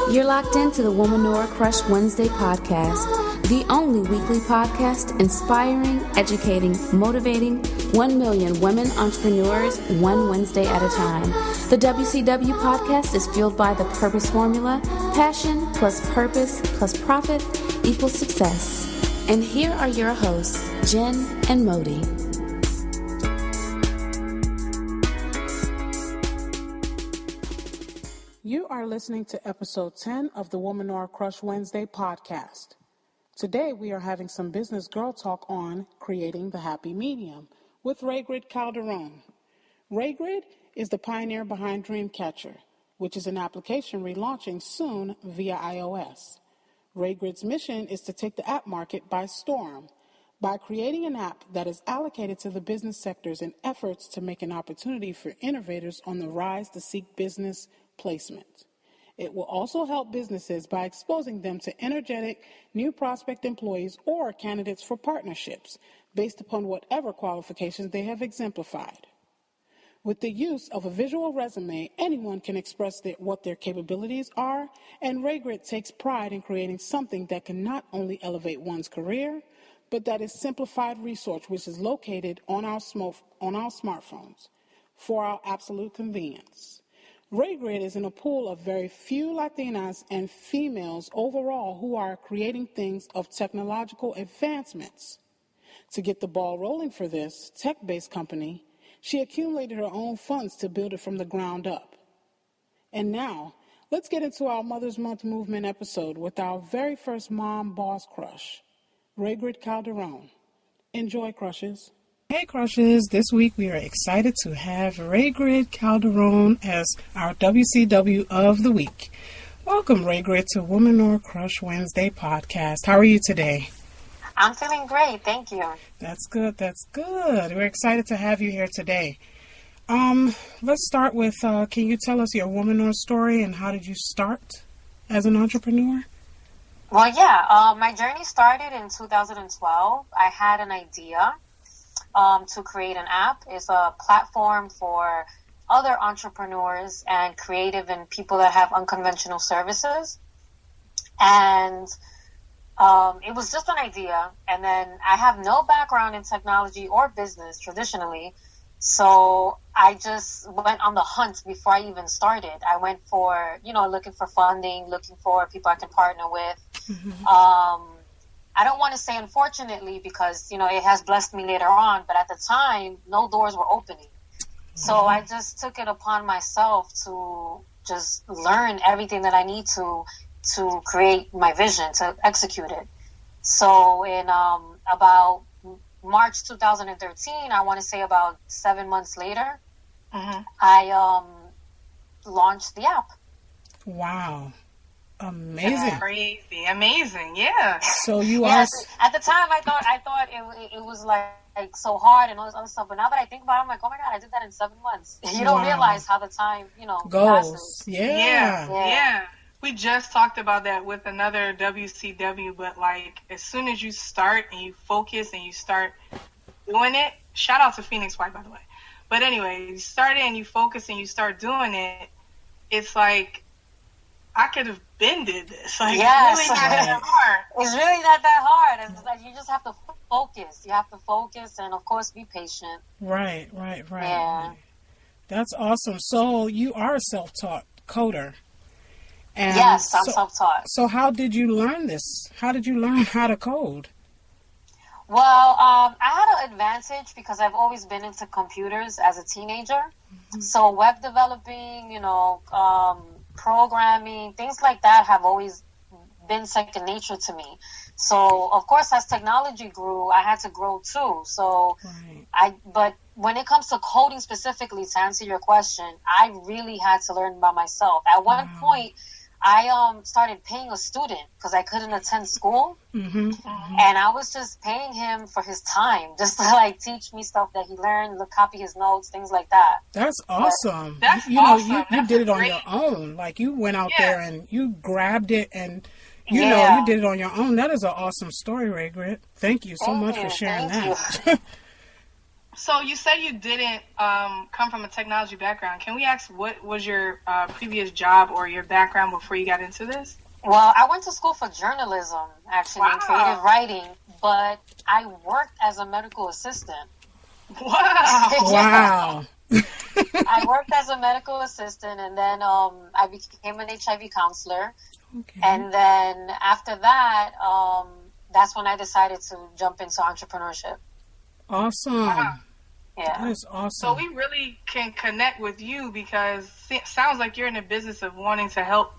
You're locked into the Womanpreneur Crush Wednesday podcast, the only weekly podcast inspiring, educating, motivating 1 million women entrepreneurs one Wednesday at a time. The WCW podcast is fueled by the purpose formula: passion plus purpose plus profit equals success. And here are your hosts, Jen and Modi. You are listening to episode 10 of the Womanpreneur Crush Wednesday podcast. Today we are having some business girl talk on creating the happy medium with Raygrid Calderon. Raygrid is the pioneer behind DreemKacher, which is an application relaunching soon via iOS. Raygrid's mission is to take the app market by storm by creating an app that is allocated to the business sectors in efforts to make an opportunity for innovators on the rise to seek business placement. It will also help businesses by exposing them to energetic new prospect employees or candidates for partnerships based upon whatever qualifications they have exemplified. With the use of a visual resume, anyone can express what their capabilities are, and Raygrid takes pride in creating something that can not only elevate one's career, but that is simplified research which is located on our smartphones for our absolute convenience. Raygrid is in a pool of very few Latinas and females overall who are creating things of technological advancements. To get the ball rolling for this tech-based company, she accumulated her own funds to build it from the ground up. And now, let's get into our Mother's Month movement episode with our very first mom boss crush, Raygrid Calderon. Enjoy, crushes. Hey crushes, this week we are excited to have Raygrid Calderon as our WCW of the week. Welcome Raygrid to Womanpreneur Crush Wednesday podcast. How are you today? I'm feeling great, thank you. That's good. We're excited to have you here today. Let's start with, can you tell us your Womanpreneur story and how did you start as an entrepreneur? Well, yeah, my journey started in 2012. I had an idea to create an app. It's a platform for other entrepreneurs and creative and people that have unconventional services. And it was just an idea. And then I have no background in technology or business traditionally. So I just went on the hunt before I even started. I went for, looking for funding, looking for people I can partner with. Mm-hmm. I don't want to say unfortunately because, it has blessed me later on, but at the time, no doors were opening. So I just took it upon myself to just learn everything that I need to create my vision, to execute it. So in about March 2013, I want to say about 7 months later, I launched the app. Wow. Amazing. Crazy. Amazing. Yeah. So you yes, at the time I thought it was like so hard and all this other stuff, but now that I think about it, I'm like, oh my God, I did that in 7 months. You don't realize how the time, goes. passes. Yeah. We just talked about that with another WCW, but like as soon as you start and you focus and you start doing it, shout out to Phoenix White, by the way. But anyway, you start it and you focus and you start doing it, it's like, I could have been did this. Like, yes. It's really not that hard. It's really not that hard. It's like you just have to focus. You have to focus and, of course, be patient. Right. Yeah. That's awesome. So you are a self-taught coder. And yes, I'm self-taught. So how did you learn this? How did you learn how to code? Well, I had an advantage because I've always been into computers as a teenager. Mm-hmm. So web developing, programming, things like that have always been second nature to me. So, of course, as technology grew, I had to grow too. So, but when it comes to coding specifically, to answer your question, I really had to learn by myself. At one point, I started paying a student because I couldn't attend school, and I was just paying him for his time, just to teach me stuff that he learned, copy his notes, things like that. That's awesome. That's awesome. You did it on your own. Like you went out there and you grabbed it and you did it on your own. That is an awesome story, Raygrid. Thank you so much for sharing that. So you said you didn't come from a technology background. Can we ask what was your previous job or your background before you got into this? Well, I went to school for journalism, actually, and creative writing, but I worked as a medical assistant. Wow. Wow. I worked as a medical assistant, and then I became an HIV counselor. Okay. And then after that, that's when I decided to jump into entrepreneurship. Awesome. Wow. Yeah. That is awesome. So we really can connect with you because it sounds like you're in the business of wanting to help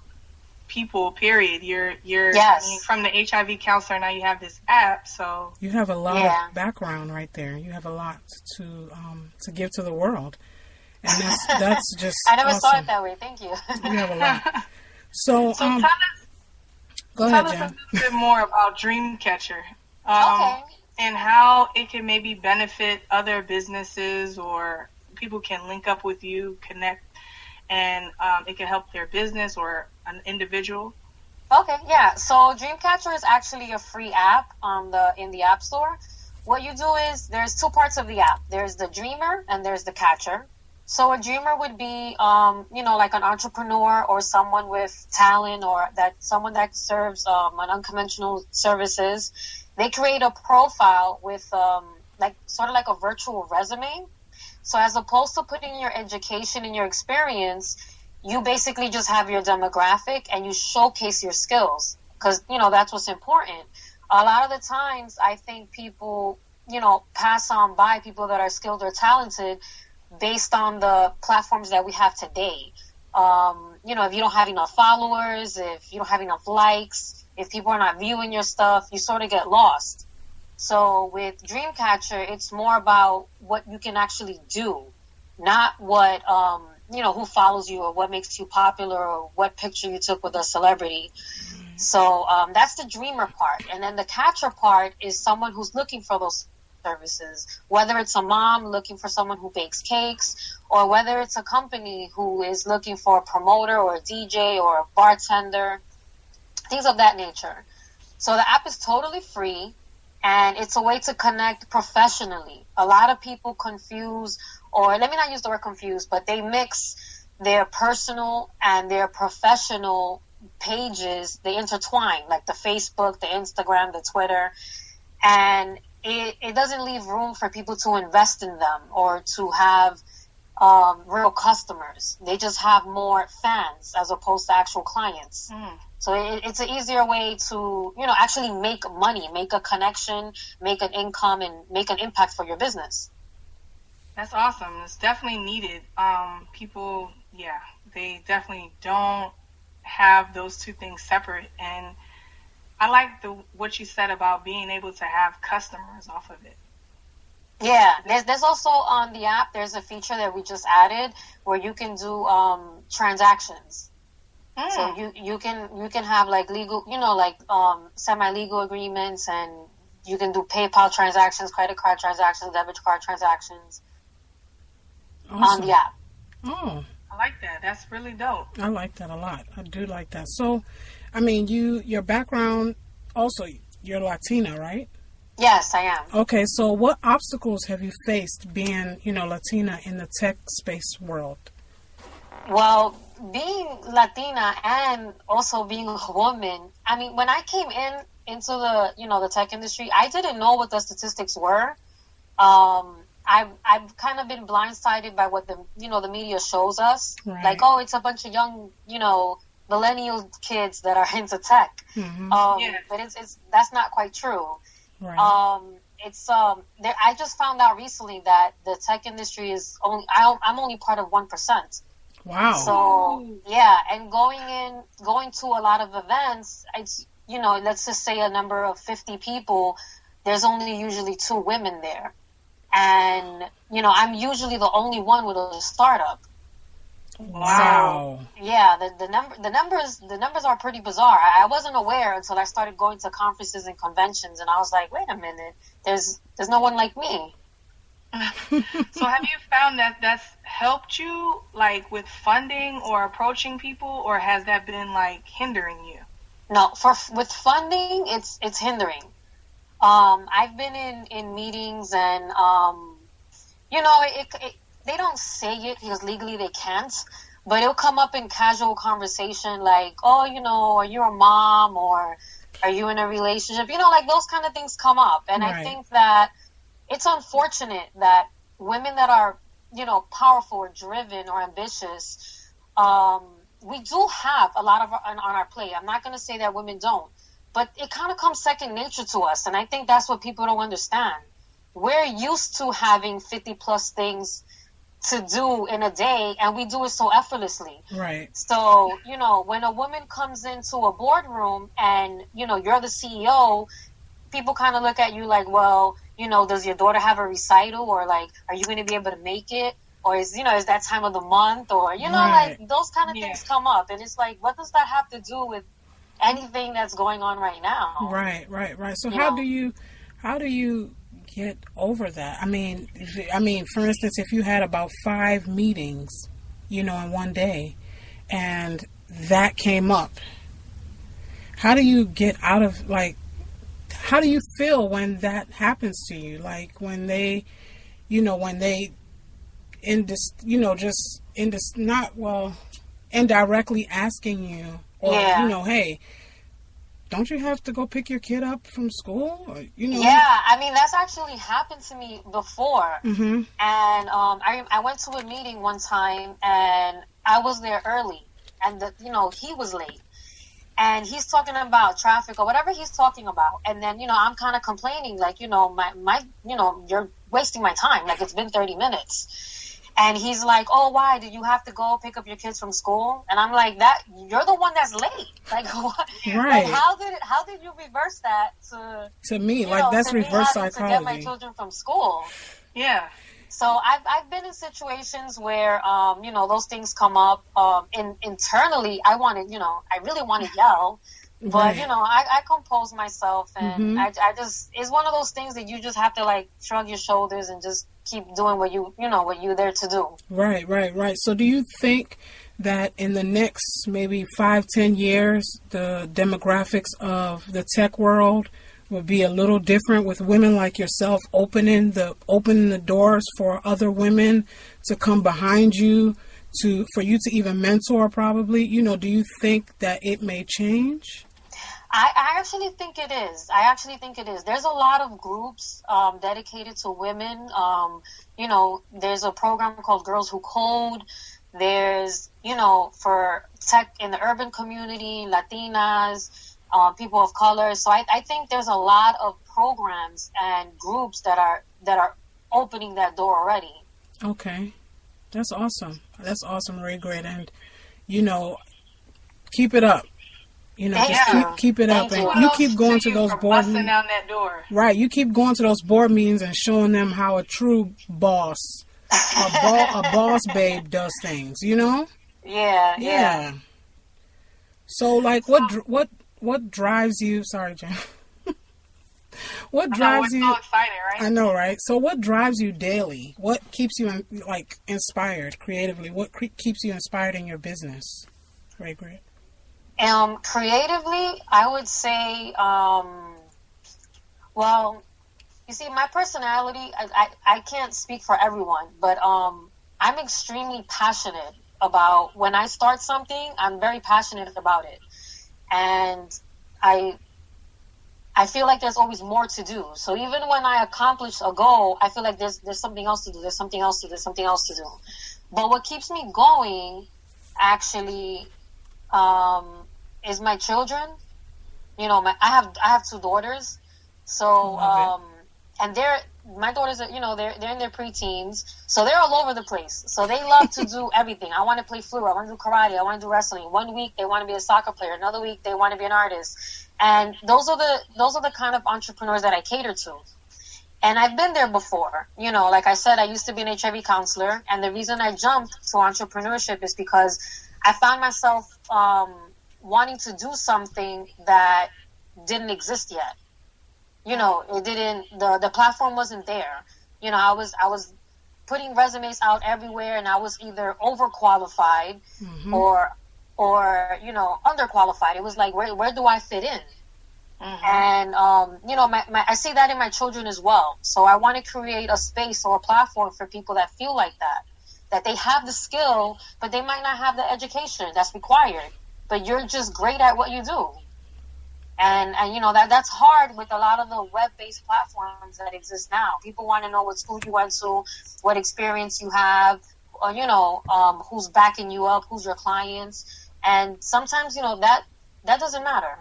people, period. You're Yes. I mean, from the HIV counselor, now you have this app, so you have a lot Yeah. of background right there. You have a lot to give to the world. And that's just I never awesome. saw it that way. Thank you. You have a lot. So, tell us, go ahead, tell us Jen. a little bit more about DreemKacher. Okay. And how it can maybe benefit other businesses, or people can link up with you, connect, and it can help their business or an individual. Okay, yeah. So DreemKacher is actually a free app in the App Store. What you do is there's two parts of the app. There's the dreamer and there's the catcher. So a dreamer would be, like an entrepreneur or someone with talent, or someone that serves an unconventional services. They create a profile with sort of like a virtual resume. So as opposed to putting your education and your experience, you basically just have your demographic and you showcase your skills, because, that's what's important. A lot of the times I think people, pass on by people that are skilled or talented based on the platforms that we have today. If you don't have enough followers, if you don't have enough likes, if people are not viewing your stuff, you sort of get lost. So with DreemKacher, it's more about what you can actually do, not what, who follows you or what makes you popular or what picture you took with a celebrity. So that's the dreamer part. And then the catcher part is someone who's looking for those services, whether it's a mom looking for someone who bakes cakes, or whether it's a company who is looking for a promoter or a DJ or a bartender, things of that nature. So the app is totally free, and it's a way to connect professionally. A lot of people confuse, or let me not use the word confuse, but they mix their personal and their professional pages. They intertwine, like the Facebook, the Instagram, the Twitter, and it doesn't leave room for people to invest in them or to have real customers. They just have more fans as opposed to actual clients. So it's an easier way to, actually make money, make a connection, make an income, and make an impact for your business. That's awesome. It's definitely needed. People, they definitely don't have those two things separate. And I like what you said about being able to have customers off of it. Yeah, there's also on the app, there's a feature that we just added where you can do transactions. So you can have like legal, semi-legal agreements, and you can do PayPal transactions, credit card transactions, debit card transactions on the app. Oh, I like that. That's really dope. I like that a lot. I do like that. So, I mean, your background also, you're Latina, right? Yes, I am. Okay, so what obstacles have you faced being, Latina in the tech space world? Well, being Latina and also being a woman, I mean, when I came into the, the tech industry, I didn't know what the statistics were. I've kind of been blindsided by what the media shows us. Right. Like, oh, it's a bunch of young, millennial kids that are into tech. Mm-hmm. But it's that's not quite true. Right. I just found out recently that the tech industry is I'm only part of 1%. Wow. So yeah, and going to a lot of events, it's let's just say a number of 50 people, there's only usually 2 women there, and I'm usually the only one with a startup. Wow. So, yeah, the numbers are pretty bizarre. I wasn't aware until I started going to conferences and conventions, and I was like, wait a minute, there's no one like me. So have you found that that's helped you, like, with funding or approaching people, or has that been, like, hindering you? No, with funding, it's hindering. I've been in meetings and you know, they don't say it because legally they can't, but it'll come up in casual conversation like, oh, you know, are you a mom, or are you in a relationship? You know, like those kind of things come up. And I think that it's unfortunate that women that are, you know, powerful or driven or ambitious, we do have a lot of on our plate. I'm not going to say that women don't, but it kind of comes second nature to us. And I think that's what people don't understand. We're used to having 50 plus things to do in a day, and we do it so effortlessly. Right. So, you know, when a woman comes into a boardroom and, you know, you're the CEO, people kind of look at you like, well, you know, does your daughter have a recital, or like, are you going to be able to make it? Or is that time of the month, or, you know, like those kind of things come up. And it's like, what does that have to do with anything that's going on right now? Right. So how do you get over that? I mean, for instance, if you had about 5 meetings, you know, in one day, and that came up, how do you get out of, like, how do you feel when that happens to you? Like when they, you know, indirectly asking you, or, you know, hey, don't you have to go pick your kid up from school? Or, you know. Yeah, I mean, that's actually happened to me before. Mm-hmm. And I went to a meeting one time, and I was there early, and you know, he was late. And he's talking about traffic or whatever he's talking about. And then, you know, I'm kind of complaining, like, you know, my you know, you're wasting my time. Like, it's been 30 minutes. And he's like, oh, why? Did you have to go pick up your kids from school? And I'm like, you're the one that's late. Like, what? Right. Like, how did you reverse that to me? Like, that's reverse psychology. To get my children from school. Yeah. So I've been in situations where, you know, those things come up. Internally, I really want to yell, but, you know, I compose myself, and I just, it's one of those things that you just have to, like, shrug your shoulders and just keep doing what you're there to do. Right. So do you think that in the next maybe 5-10 years, the demographics of the tech world will be a little different, with women like yourself opening the doors for other women to come behind you, for you to even mentor, probably? You know, do you think that it may change? I actually think it is. There's a lot of groups dedicated to women. You know, there's a program called Girls Who Code. There's, you know, for tech in the urban community, Latinas, people of color. So I think there's a lot of programs and groups that are opening that door already. Okay. That's awesome, Raygrid. And, you know, keep it up. You know, just keep it up. And you keep going to those board meetings. Down that door. Right. You keep going to those board meetings and showing them how a true boss, a boss babe does things, you know? Yeah. So, like, what drives you? Sorry, Jen. What drives you? So excited, right? I know, right? So, what drives you daily? What keeps you inspired creatively? What keeps you inspired in your business, Raygrid? Creatively, I would say, well, you see, my personality, I can't speak for everyone, but I'm extremely passionate about, when I start something, I'm very passionate about it. And I feel like there's always more to do. So even when I accomplish a goal, I feel like there's something else to do. There's something else to do. But what keeps me going, actually, is my children. You know, I have 2 daughters. So, and my daughters are, you know, they're in their preteens, so they're all over the place. So they love to do everything. I want to play flute. I want to do karate. I want to do wrestling. One week they want to be a soccer player. Another week they want to be an artist. And those are the kind of entrepreneurs that I cater to. And I've been there before. You know, like I said, I used to be an HIV counselor, and the reason I jumped to entrepreneurship is because I found myself wanting to do something that didn't exist yet. You know, the platform wasn't there. You know, I was putting resumes out everywhere, and I was either overqualified or, you know, underqualified. It was like, where do I fit in? And, I see that in my children as well. So I want to create a space or a platform for people that feel like that they have the skill, but they might not have the education that's required, but you're just great at what you do. And that's hard with a lot of the web-based platforms that exist now. People want to know what school you went to, what experience you have, or, who's backing you up, who's your clients. And sometimes, that doesn't matter.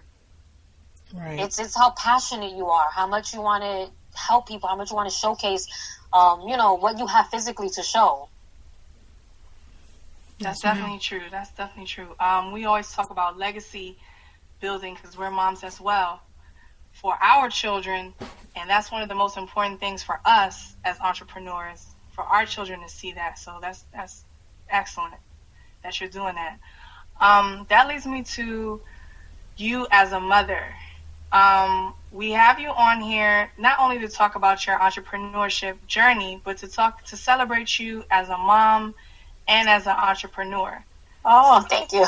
Right. It's how passionate you are, how much you want to help people, how much you want to showcase, what you have physically to show. That's definitely true. That's definitely true. We always talk about legacy building because we're moms as well for our children, and that's one of the most important things for us as entrepreneurs, for our children to see that. So that's excellent that you're doing that. That leads me to you as a mother. We have you on here not only to talk about your entrepreneurship journey, but to celebrate you as a mom and as an entrepreneur. Oh, thank you.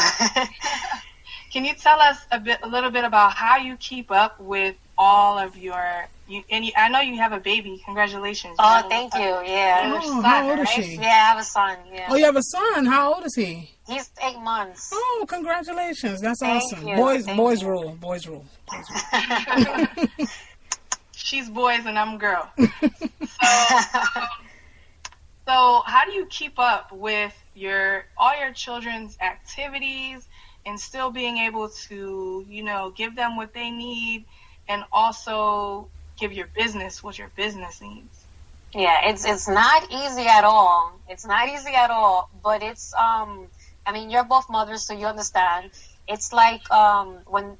Can you tell us a little bit about how you keep up with all of I know you have a baby. Congratulations. Oh, thank you. Yeah. How old is she? Yeah, I have a son. Yeah. Oh, you have a son. How old is he? He's 8 months. Oh, congratulations. That's Thank awesome. you. Boys rule. Boys rule. She's boys and I'm girl. So how do you keep up with all your children's activities and still being able to, give them what they need and also give your business what your business needs? Yeah, it's not easy at all. It's not easy at all, but it's you're both mothers, so you understand. It's like when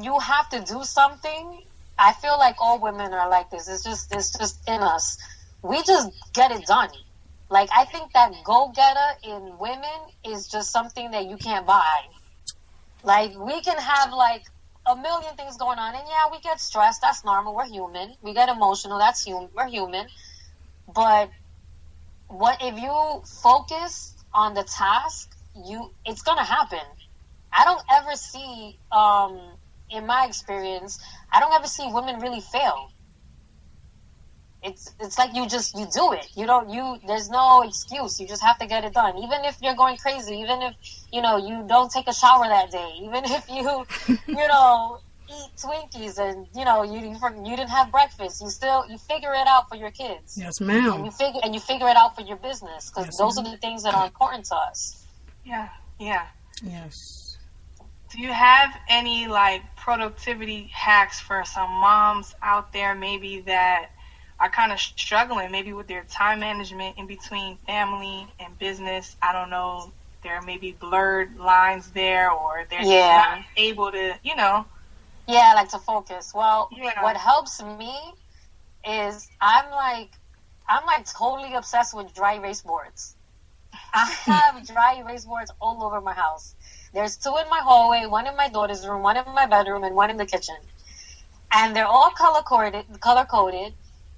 you have to do something, I feel like all women are like this. It's just in us. We just get it done. Like, I think that go-getter in women is just something that you can't buy. Like, we can have, like, a million things going on. And, yeah, we get stressed. That's normal. We're human. We get emotional. We're human. But if you focus on the task, it's going to happen. I don't ever see, in my experience, I don't ever see women really fail. It's like you do it. There's no excuse. You just have to get it done. Even if you're going crazy, even if, you don't take a shower that day, even if you eat Twinkies and, you didn't have breakfast, you figure it out for your kids. Yes, ma'am. And you figure it out for your business because those are the things that are important to us. Yeah. Yeah. Yes. Do you have any, like, productivity hacks for some moms out there maybe that are kind of struggling maybe with their time management in between family and business? I don't know. There may be blurred lines there, or they're just not able to, Yeah, like to focus. Well, what helps me is I'm like totally obsessed with dry erase boards. I have dry erase boards all over my house. There's 2 in my hallway, 1 in my daughter's room, 1 in my bedroom, and 1 in the kitchen. And they're all color-coded.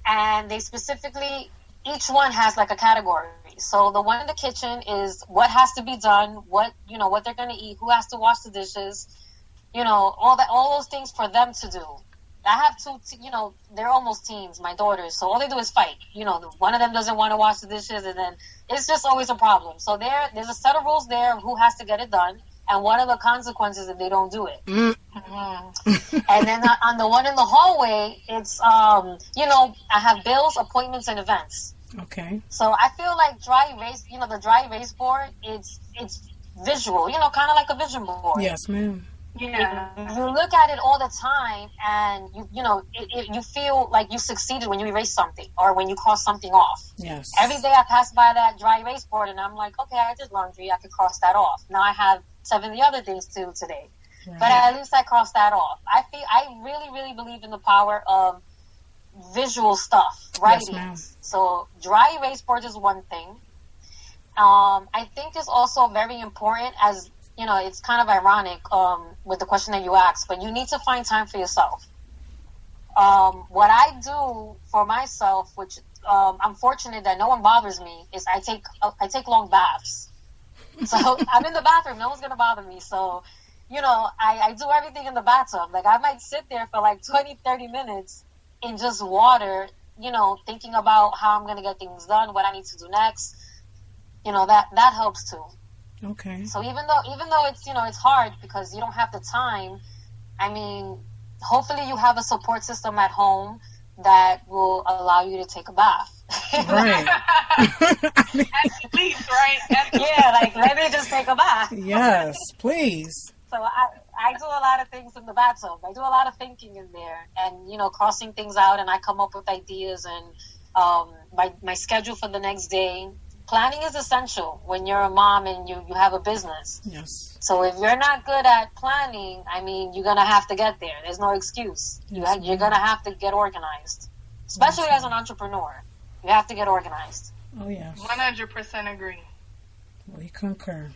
And they specifically, each one has like a category. So the one in the kitchen is what has to be done, what they're going to eat, who has to wash the dishes, all those things for them to do. I have 2, they're almost teens, my daughters. So all they do is fight. One of them doesn't want to wash the dishes, and then it's just always a problem. So there's a set of rules there of who has to get it done. And what are the consequences if they don't do it? Mm-hmm. And then on the one in the hallway, it's, I have bills, appointments, and events. Okay. So I feel like dry erase, the dry erase board, it's visual, kind of like a vision board. Yes, ma'am. Yeah. You look at it all the time, and you feel like you succeeded when you erase something or when you cross something off. Yes. Every day I pass by that dry erase board, and I'm like, okay, I did laundry, I could cross that off. Now I have 70 other things to do today. Right. But at least I crossed that off. I really, really believe in the power of visual stuff, writing. Yes, so dry erase board is one thing. I think it's also very important, as it's kind of ironic with the question that you asked, but you need to find time for yourself. What I do for myself, which I'm fortunate that no one bothers me, is I take long baths. So I'm in the bathroom, no one's gonna bother me. So I do everything in the bathtub. Like, I might sit there for like 20, 30 minutes in just water, thinking about how I'm going to get things done, what I need to do next. That helps too. Okay. So even though it's, it's hard because you don't have the time, I mean, hopefully you have a support system at home that will allow you to take a bath. Right. At least, right? Yeah, like, let me just take a bath. Yes, please. So I do a lot of things in the bathtub. I do a lot of thinking in there and, crossing things out, and I come up with ideas and my schedule for the next day. Planning is essential when you're a mom and you have a business. Yes. So if you're not good at planning, I mean, you're going to have to get there. There's no excuse. Yes, You're going to have to get organized, especially as an entrepreneur. You have to get organized. Oh, yes. 100% agree. We concur.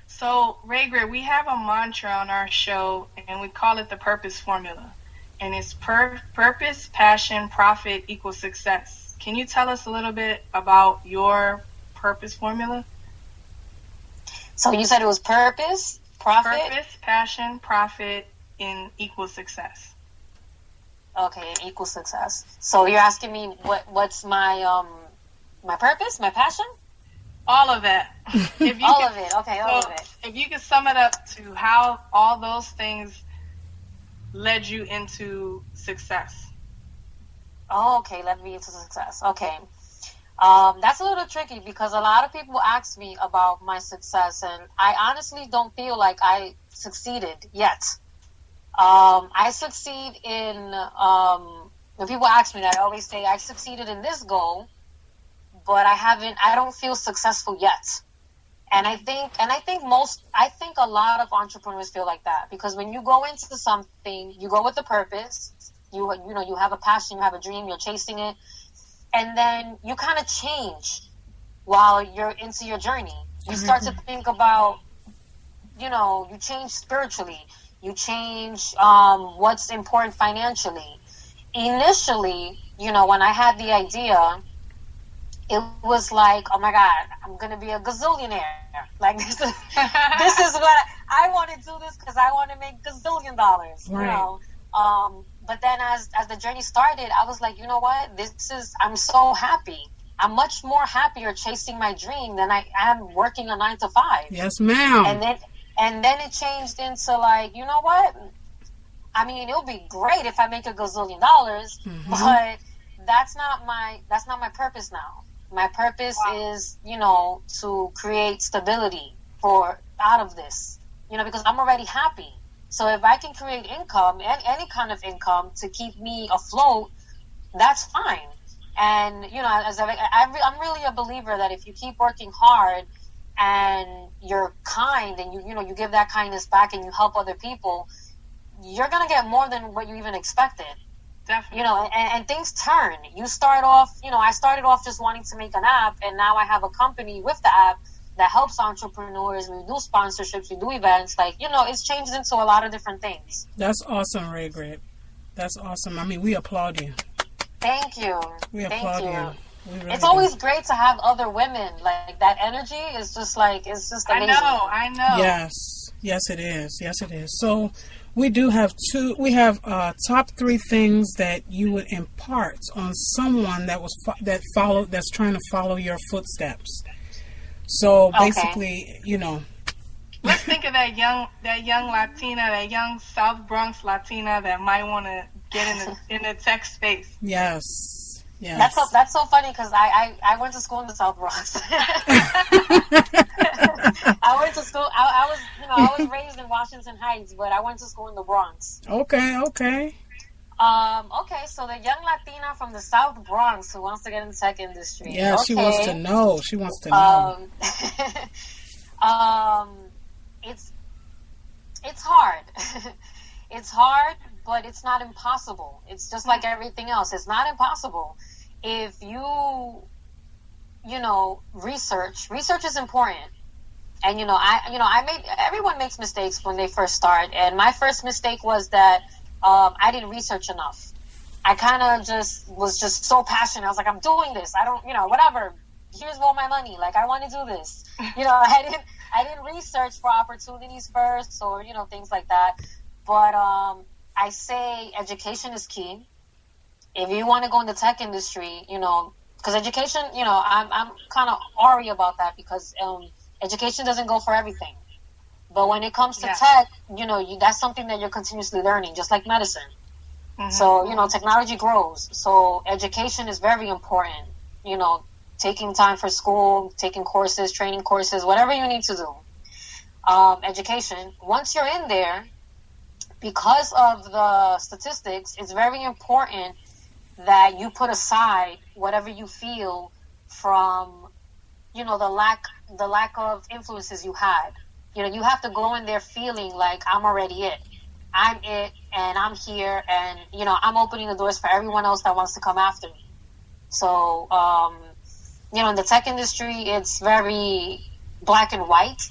So, Raygrid, we have a mantra on our show, and we call it the purpose formula. And it's purpose, passion, profit equals success. Can you tell us a little bit about your purpose formula? So you said it was purpose, profit? Purpose, passion, profit in equals success. Okay, equal success. So you're asking me what's my my purpose, my passion? All of that. All of it. Okay, all of it. If you could sum it up to how all those things led you into success. Oh, okay, led me into success. Okay. That's a little tricky because a lot of people ask me about my success, and I honestly don't feel like I succeeded yet. I succeed in, when people ask me that, I always say I succeeded in this goal, but I don't feel successful yet. And I think a lot of entrepreneurs feel like that because when you go into something, you go with a purpose, you have a passion, you have a dream, you're chasing it, and then you kind of change while you're into your journey. You start to think about, you change spiritually. You change what's important financially. Initially, when I had the idea, it was like, oh my God, I'm going to be a gazillionaire. Like, this is what I want to do this because I want to make gazillion dollars, right. But then as the journey started, I was like, you know what? I'm so happy. I'm much more happier chasing my dream than I am working a 9 to 5. Yes, ma'am. And then it changed into like, you know what? I mean, it'll be great if I make $1 gazillion, but that's not my purpose now. My purpose is, to create stability out of this, because I'm already happy. So if I can create income and any kind of income to keep me afloat, that's fine. And, I'm really a believer that if you keep working hard and you're kind and you give that kindness back and you help other people, you're going to get more than what you even expected. Definitely. And things turn. You start off, I started off just wanting to make an app, and now I have a company with the app that helps entrepreneurs. We do sponsorships, we do events. Like, it's changed into a lot of different things. That's awesome, Raygrid. That's awesome. I mean, we applaud you. Thank you. We applaud you. It's always great to have other women. Like, that energy is just amazing. I know. Yes, it is. Yes, it is. So we have top 3 things that you would impart on someone that's trying to follow your footsteps. So basically, Let's think of that young Latina, that young South Bronx Latina that might want to get in the tech space. Yes. That's so funny because I went to school in the South Bronx. I went to school. I was raised in Washington Heights, but I went to school in the Bronx. Okay. Okay, so the young Latina from the South Bronx who wants to get in the tech industry. Yeah, okay. She wants to know. It's hard. It's hard, but it's not impossible. It's just like everything else. It's not impossible. If you research is important. And everyone makes mistakes when they first start. And my first mistake was that I didn't research enough. I kind of was so passionate. I was like, I'm doing this. I don't, whatever. Here's all my money. Like, I want to do this. I didn't research for opportunities first, or things like that. But I say education is key. If you want to go in the tech industry, because education, I'm kind of worried about that because education doesn't go for everything. But when it comes to tech, that's something that you're continuously learning, just like medicine. Mm-hmm. So, technology grows. So education is very important. Taking time for school, taking courses, training courses, whatever you need to do. Education. Once you're in there, because of the statistics, it's very important that you put aside whatever you feel from, the lack of influences you had. You have to go in there feeling like I'm already it. I'm it, and I'm here, and, I'm opening the doors for everyone else that wants to come after me. So, in the tech industry, it's very black and white.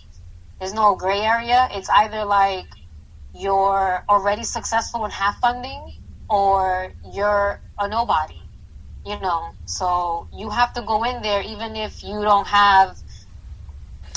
There's no gray area. It's either like you're already successful and have funding, or you're a nobody, So you have to go in there even if you don't have,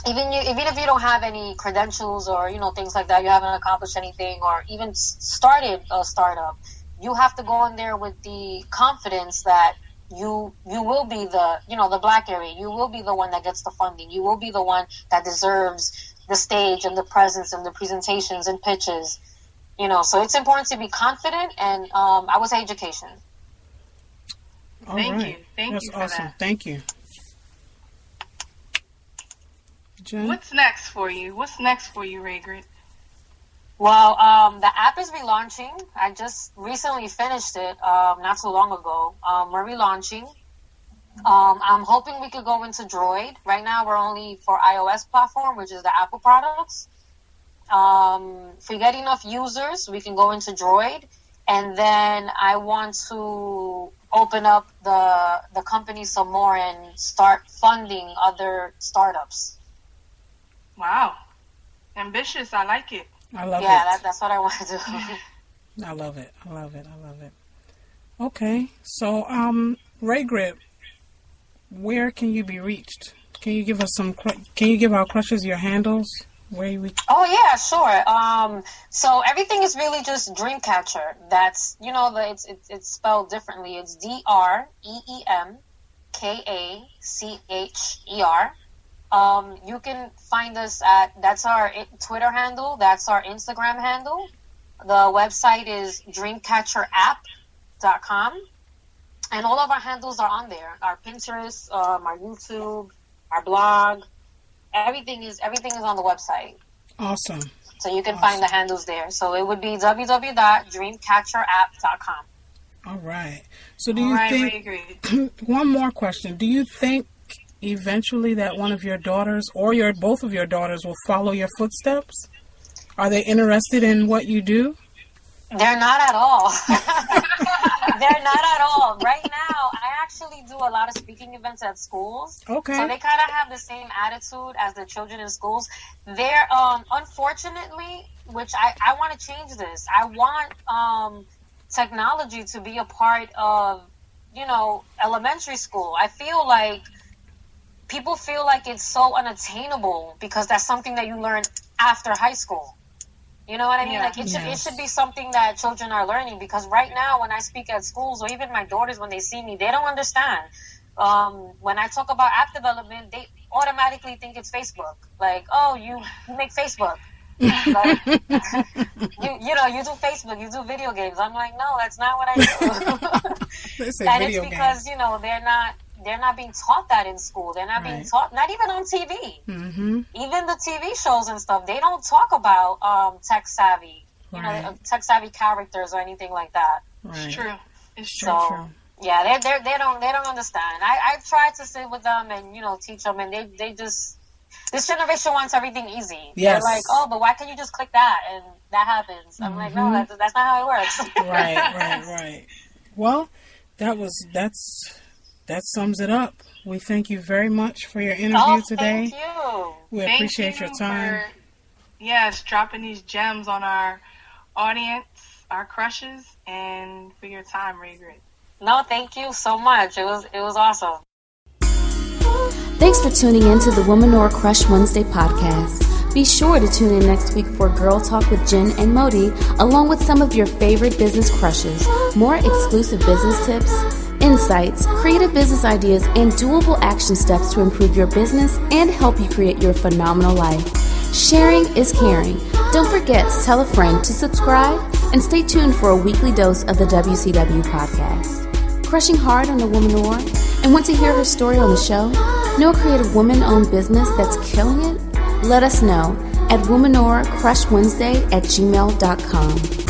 even if you don't have any credentials or, things like that, you haven't accomplished anything or even started a startup. You have to go in there with the confidence that you will be the black area. You will be the one that gets the funding. You will be the one that deserves the stage and the presence and the presentations and pitches. So it's important to be confident, and I would say education. Thank you. Thank That's you for awesome. that. Thank you. Jen? What's next for you? Raygrid? Well, the app is relaunching. I just recently finished it, not too long ago. We're relaunching. I'm hoping we could go into Droid. Right now, we're only for iOS platform, which is the Apple products. If we get enough users, we can go into Droid. And then I want to open up the company some more and start funding other startups. Wow. Ambitious. I like it. I love it. Yeah, that's what I want to do. I love it. Okay. So, Raygrid, where can you be reached? Can you give us can you give our crushes your handles? Oh yeah, sure. So everything is really just DreemKacher. That's it's spelled differently. It's DreemKacher. You can find us that's our Twitter handle. That's our Instagram handle. The website is DreemKacherApp.com, and all of our handles are on there. Our Pinterest, our YouTube, our blog. Everything is on the website. Awesome. So you can find the handles there. So it would be www.DreemKacherApp.com. All right. So do you think, one more question, do you think eventually that one of your daughters or both of your daughters will follow your footsteps? Are they interested in what you do? They're not at all. They're not at all. Right now, I actually do a lot of speaking events at schools. Okay. So they kind of have the same attitude as the children in schools. They're, unfortunately, which I want to change this. I want technology to be a part of, elementary school. I feel like people feel like it's so unattainable because that's something that you learn after high school. You know what I mean? Yeah. Like it should be something that children are learning, because right now when I speak at schools, or even my daughters, when they see me, they don't understand. When I talk about app development, they automatically think it's Facebook. Like, oh, you make Facebook. Like, you do Facebook, you do video games. I'm like, no, that's not what I do. They say and video it's because, games. they're not being taught that in school. They're not being taught, not even on TV. Mm-hmm. Even the TV shows and stuff, they don't talk about tech savvy, tech savvy characters or anything like that. Right. It's true. So, yeah, they don't understand. I try to sit with them and teach them, and they just, this generation wants everything easy. Yes. They're like, oh, but why can't you just click that and that happens? I'm like, no, that's not how it works. Right. Well, that sums it up. We thank you very much for your interview today. Thank you. We appreciate your time. Dropping these gems on our audience, our crushes, and for your time, Raygrid. No, thank you so much. It was awesome. Thanks for tuning in to the Womanore Crush Wednesday podcast. Be sure to tune in next week for Girl Talk with Jen and Modi, along with some of your favorite business crushes, more exclusive business tips, insights, creative business ideas, and doable action steps to improve your business and help you create your phenomenal life. Sharing is caring. Don't forget to tell a friend to subscribe and stay tuned for a weekly dose of the WCW podcast. Crushing hard on the Womanore and want to hear her story on the show? Know a creative woman-owned business that's killing it? Let us know at womanorecrushwednesday@gmail.com.